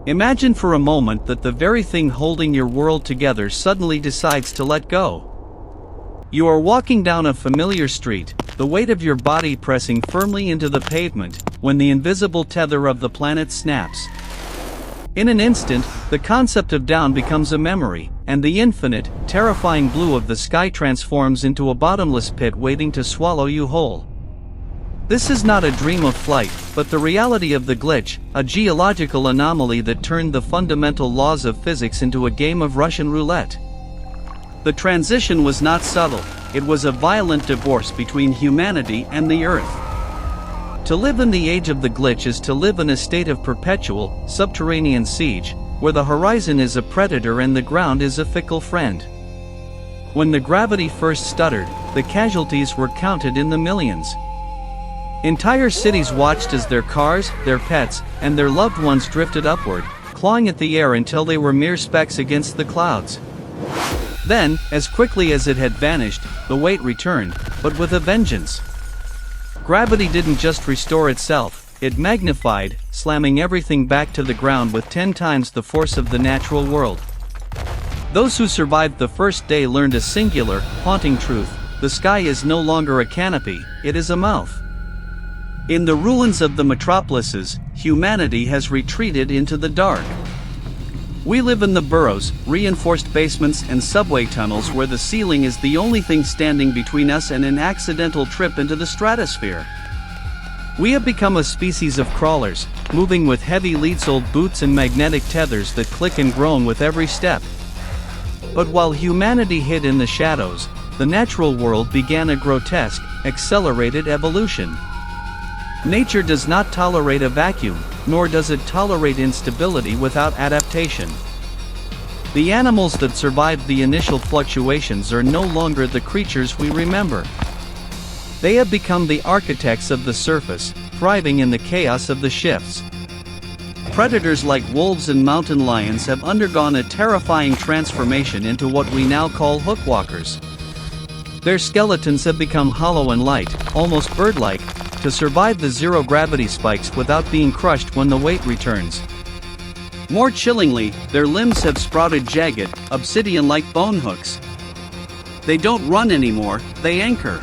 Imagine for a moment that the very thing holding your world together suddenly decides to let go. You are walking down a familiar street, the weight of your body pressing firmly into the pavement, when the invisible tether of the planet snaps. In an instant, the concept of down becomes a memory, and the infinite, terrifying blue of the sky transforms into a bottomless pit waiting to swallow you whole. This is not a dream of flight, but the reality of the glitch, a geological anomaly that turned the fundamental laws of physics into a game of Russian roulette. The transition was not subtle, it was a violent divorce between humanity and the Earth. To live in the age of the glitch is to live in a state of perpetual, subterranean siege, where the horizon is a predator and the ground is a fickle friend. When the gravity first stuttered, the casualties were counted in the millions. Entire cities watched as their cars, their pets, and their loved ones drifted upward, clawing at the air until they were mere specks against the clouds. Then, as quickly as it had vanished, the weight returned, but with a vengeance. Gravity didn't just restore itself, it magnified, slamming everything back to the ground with 10 times the force of the natural world. Those who survived the first day learned a singular, haunting truth: the sky is no longer a canopy, it is a mouth. In the ruins of the metropolises, humanity has retreated into the dark. We live in the burrows, reinforced basements and subway tunnels where the ceiling is the only thing standing between us and an accidental trip into the stratosphere. We have become a species of crawlers, moving with heavy lead-soled boots and magnetic tethers that click and groan with every step. But while humanity hid in the shadows, the natural world began a grotesque, accelerated evolution. Nature does not tolerate a vacuum, nor does it tolerate instability without adaptation. The animals that survived the initial fluctuations are no longer the creatures we remember. They have become the architects of the surface, thriving in the chaos of the shifts. Predators like wolves and mountain lions have undergone a terrifying transformation into what we now call hookwalkers. Their skeletons have become hollow and light, almost bird-like, to survive the zero-gravity spikes without being crushed when the weight returns. More chillingly, their limbs have sprouted jagged, obsidian-like bone hooks. They don't run anymore, they anchor.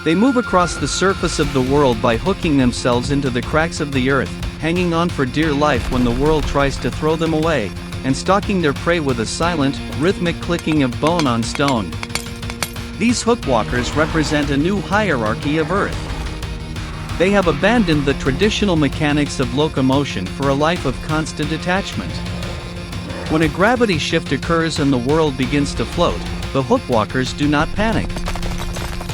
They move across the surface of the world by hooking themselves into the cracks of the earth, hanging on for dear life when the world tries to throw them away, and stalking their prey with a silent, rhythmic clicking of bone on stone. These hookwalkers represent a new hierarchy of Earth. They have abandoned the traditional mechanics of locomotion for a life of constant attachment. When a gravity shift occurs and the world begins to float, the hookwalkers do not panic.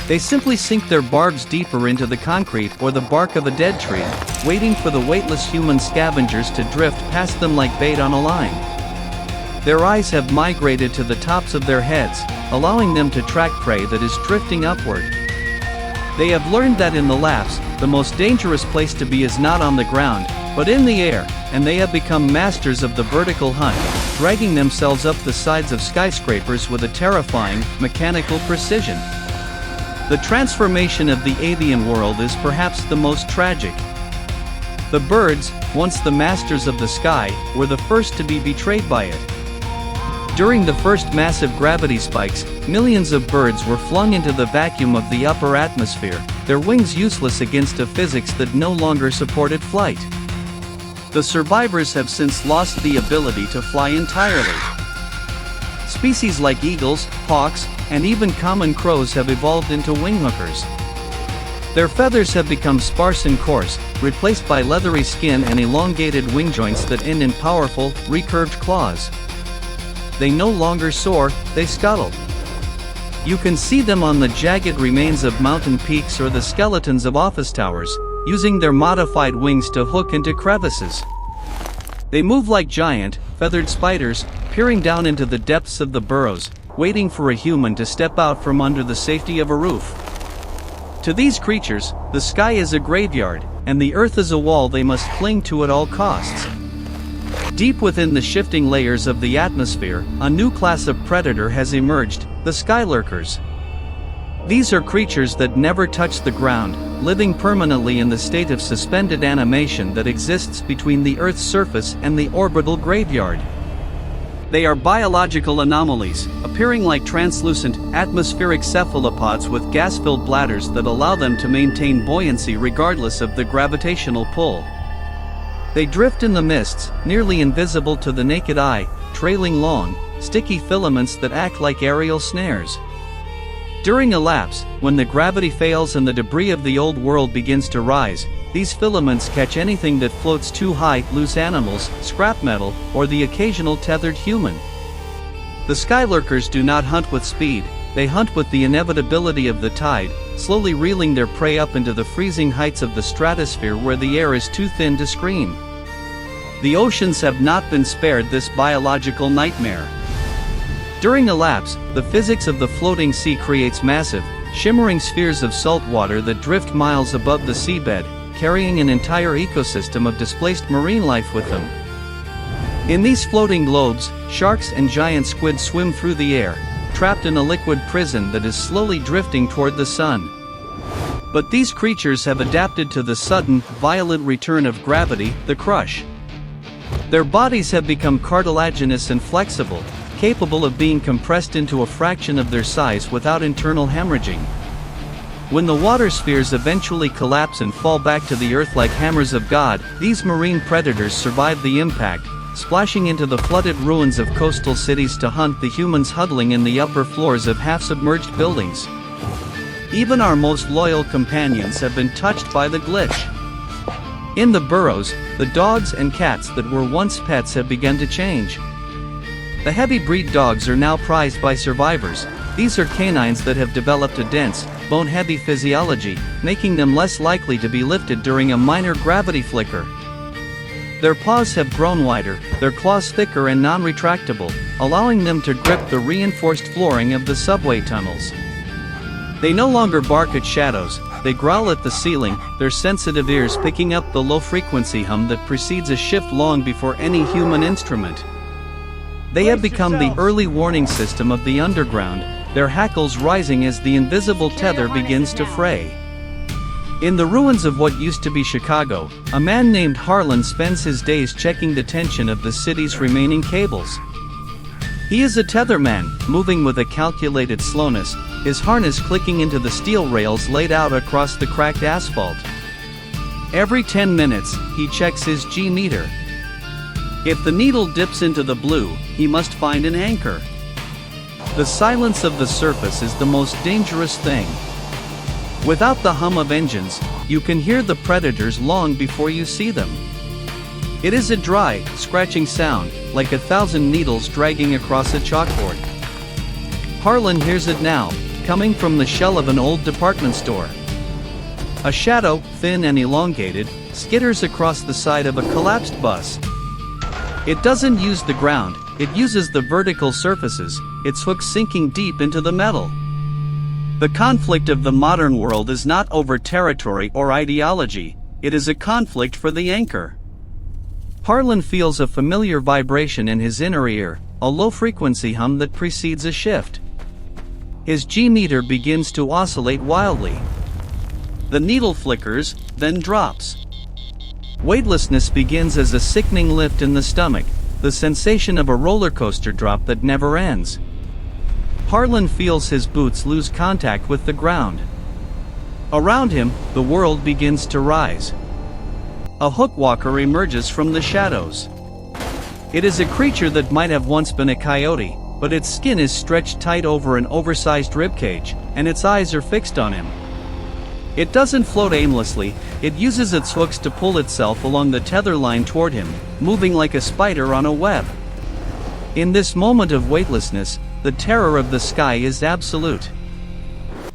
They simply sink their barbs deeper into the concrete or the bark of a dead tree, waiting for the weightless human scavengers to drift past them like bait on a line. Their eyes have migrated to the tops of their heads, allowing them to track prey that is drifting upward. They have learned that in the Lapse, the most dangerous place to be is not on the ground, but in the air, and they have become masters of the vertical hunt, dragging themselves up the sides of skyscrapers with a terrifying, mechanical precision. The transformation of the avian world is perhaps the most tragic. The birds, once the masters of the sky, were the first to be betrayed by it. During the first massive gravity spikes, millions of birds were flung into the vacuum of the upper atmosphere, their wings useless against a physics that no longer supported flight. The survivors have since lost the ability to fly entirely. Species like eagles, hawks, and even common crows have evolved into wing-hookers. Their feathers have become sparse and coarse, replaced by leathery skin and elongated wing joints that end in powerful, recurved claws. They no longer soar, they scuttle. You can see them on the jagged remains of mountain peaks or the skeletons of office towers, using their modified wings to hook into crevices. They move like giant, feathered spiders, peering down into the depths of the burrows, waiting for a human to step out from under the safety of a roof. To these creatures, the sky is a graveyard, and the earth is a wall they must cling to at all costs. Deep within the shifting layers of the atmosphere, a new class of predator has emerged, the Sky-Lurkers. These are creatures that never touch the ground, living permanently in the state of suspended animation that exists between the Earth's surface and the orbital graveyard. They are biological anomalies, appearing like translucent, atmospheric cephalopods with gas-filled bladders that allow them to maintain buoyancy regardless of the gravitational pull. They drift in the mists, nearly invisible to the naked eye, trailing long, sticky filaments that act like aerial snares. During a lapse, when the gravity fails and the debris of the old world begins to rise, these filaments catch anything that floats too high: loose animals, scrap metal, or the occasional tethered human. The Sky-Lurkers do not hunt with speed, they hunt with the inevitability of the tide, slowly reeling their prey up into the freezing heights of the stratosphere where the air is too thin to scream. The oceans have not been spared this biological nightmare. During a lapse, the physics of the floating sea creates massive, shimmering spheres of salt water that drift miles above the seabed, carrying an entire ecosystem of displaced marine life with them. In these floating globes, sharks and giant squid swim through the air, trapped in a liquid prison that is slowly drifting toward the sun. But these creatures have adapted to the sudden, violent return of gravity, the crush. Their bodies have become cartilaginous and flexible, capable of being compressed into a fraction of their size without internal hemorrhaging. When the water spheres eventually collapse and fall back to the earth like hammers of God, these marine predators survive the impact, splashing into the flooded ruins of coastal cities to hunt the humans huddling in the upper floors of half-submerged buildings. Even our most loyal companions have been touched by the glitch. In the burrows, the dogs and cats that were once pets have begun to change. The heavy breed dogs are now prized by survivors. These are canines that have developed a dense, bone-heavy physiology, making them less likely to be lifted during a minor gravity flicker. Their paws have grown wider, their claws thicker and non-retractable, allowing them to grip the reinforced flooring of the subway tunnels. They no longer bark at shadows, they growl at the ceiling, their sensitive ears picking up the low-frequency hum that precedes a shift long before any human instrument. They have become the early warning system of the underground, their hackles rising as the invisible tether begins to fray. In the ruins of what used to be Chicago, a man named Harlan spends his days checking the tension of the city's remaining cables. He is a tetherman, moving with a calculated slowness, his harness clicking into the steel rails laid out across the cracked asphalt. Every 10 minutes, he checks his G-meter. If the needle dips into the blue, he must find an anchor. The silence of the surface is the most dangerous thing. Without the hum of engines, you can hear the predators long before you see them. It is a dry, scratching sound, like 1,000 needles dragging across a chalkboard. Harlan hears it now, coming from the shell of an old department store. A shadow, thin and elongated, skitters across the side of a collapsed bus. It doesn't use the ground, it uses the vertical surfaces, its hooks sinking deep into the metal. The conflict of the modern world is not over territory or ideology, it is a conflict for the anchor. Harlan feels a familiar vibration in his inner ear, a low-frequency hum that precedes a shift. His G-meter begins to oscillate wildly. The needle flickers, then drops. Weightlessness begins as a sickening lift in the stomach, the sensation of a roller coaster drop that never ends. Harlan feels his boots lose contact with the ground. Around him, the world begins to rise. A hookwalker emerges from the shadows. It is a creature that might have once been a coyote, but its skin is stretched tight over an oversized ribcage, and its eyes are fixed on him. It doesn't float aimlessly, it uses its hooks to pull itself along the tether line toward him, moving like a spider on a web. In this moment of weightlessness, the terror of the sky is absolute.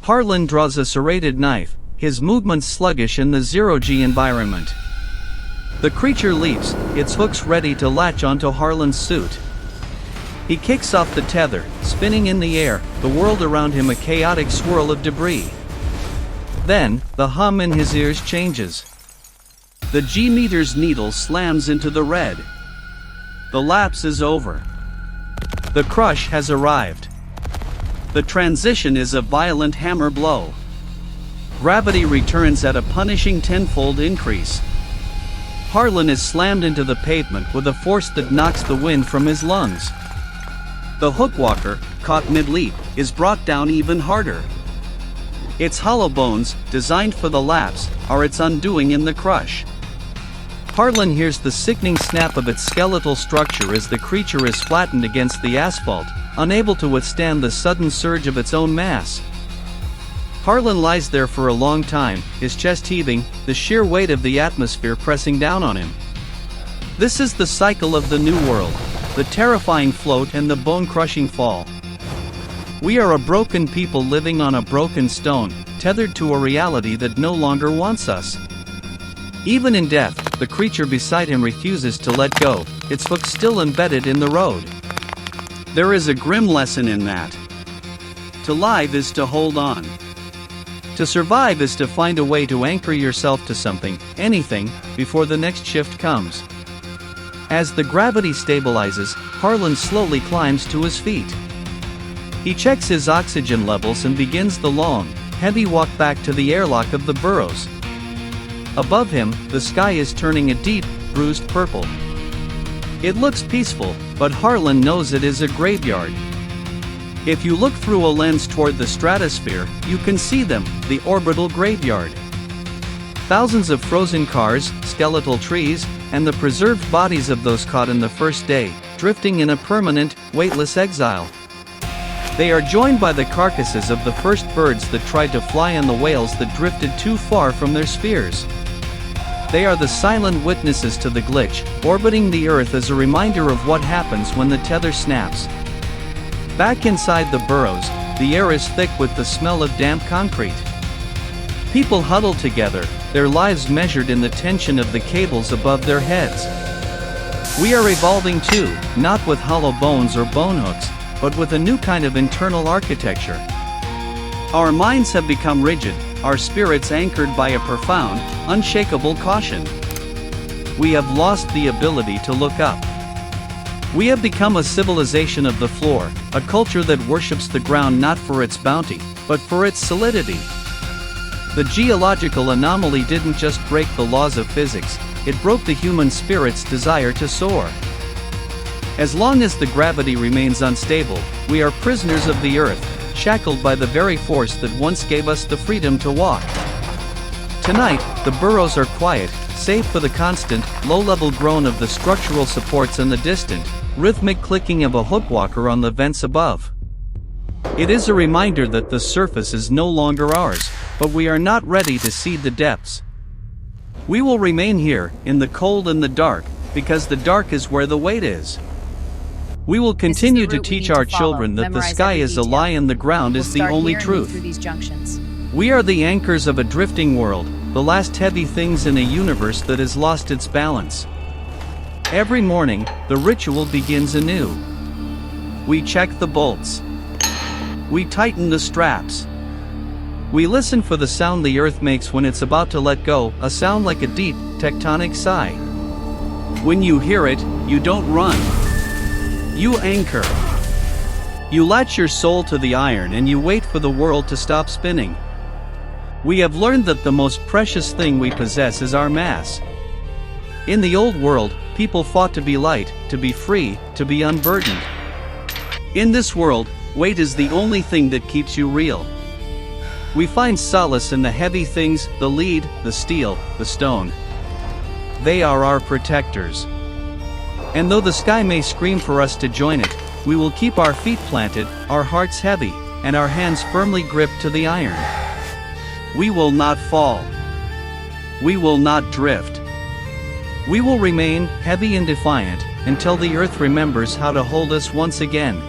Harlan draws a serrated knife, his movements sluggish in the zero-G environment. The creature leaps, its hooks ready to latch onto Harlan's suit. He kicks off the tether, spinning in the air, the world around him a chaotic swirl of debris. Then, the hum in his ears changes. The G-meter's needle slams into the red. The lapse is over. The crush has arrived. The transition is a violent hammer blow. Gravity returns at a punishing tenfold increase. Harlan is slammed into the pavement with a force that knocks the wind from his lungs. The Hookwalker, caught mid-leap, is brought down even harder. Its hollow bones, designed for the Lapse, are its undoing in the crush. Harlan hears the sickening snap of its skeletal structure as the creature is flattened against the asphalt, unable to withstand the sudden surge of its own mass. Harlan lies there for a long time, his chest heaving, the sheer weight of the atmosphere pressing down on him. This is the cycle of the New World, the terrifying float and the bone-crushing fall. We are a broken people living on a broken stone, tethered to a reality that no longer wants us. Even in death, the creature beside him refuses to let go, its hook still embedded in the road. There is a grim lesson in that. To live is to hold on. To survive is to find a way to anchor yourself to something, anything, before the next shift comes. As the gravity stabilizes, Harlan slowly climbs to his feet. He checks his oxygen levels and begins the long, heavy walk back to the airlock of the burrows. Above him, the sky is turning a deep, bruised purple. It looks peaceful, but Harlan knows it is a graveyard. If you look through a lens toward the stratosphere, you can see them, the Orbital Graveyard. Thousands of frozen cars, skeletal trees, and the preserved bodies of those caught in the first day, drifting in a permanent, weightless exile. They are joined by the carcasses of the first birds that tried to fly and the whales that drifted too far from their spheres. They are the silent witnesses to the glitch, orbiting the Earth as a reminder of what happens when the tether snaps. Back inside the burrows, the air is thick with the smell of damp concrete. People huddle together, their lives measured in the tension of the cables above their heads. We are evolving too, not with hollow bones or bone hooks, but with a new kind of internal architecture. Our minds have become rigid, our spirits anchored by a profound, unshakable caution. We have lost the ability to look up. We have become a civilization of the floor, a culture that worships the ground not for its bounty, but for its solidity. The geological anomaly didn't just break the laws of physics, it broke the human spirit's desire to soar. As long as the gravity remains unstable, we are prisoners of the Earth, shackled by the very force that once gave us the freedom to walk. Tonight, the burrows are quiet, save for the constant, low-level groan of the structural supports and the distant, rhythmic clicking of a hookwalker on the vents above. It is a reminder that the surface is no longer ours, but we are not ready to cede the depths. We will remain here, in the cold and the dark, because the dark is where the weight is. We will continue to teach our children that the sky is a lie and the ground is the only truth. We are the anchors of a drifting world, the last heavy things in a universe that has lost its balance. Every morning, the ritual begins anew. We check the bolts. We tighten the straps. We listen for the sound the earth makes when it's about to let go, a sound like a deep, tectonic sigh. When you hear it, you don't run. You anchor. You latch your soul to the iron and you wait for the world to stop spinning. We have learned that the most precious thing we possess is our mass. In the old world, people fought to be light, to be free, to be unburdened. In this world, weight is the only thing that keeps you real. We find solace in the heavy things, the lead, the steel, the stone. They are our protectors. And though the sky may scream for us to join it, we will keep our feet planted, our hearts heavy, and our hands firmly gripped to the iron. We will not fall. We will not drift. We will remain heavy and defiant until the earth remembers how to hold us once again.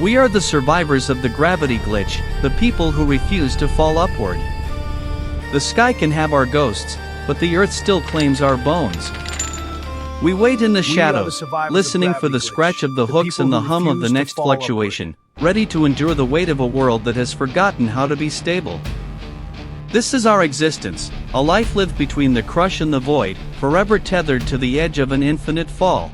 We are the survivors of the gravity glitch, the people who refuse to fall upward. The sky can have our ghosts, but the earth still claims our bones. We wait in the shadows, listening for the scratch of the hooks and the hum of the next fluctuation, ready to endure the weight of a world that has forgotten how to be stable. This is our existence, a life lived between the crush and the void, forever tethered to the edge of an infinite fall.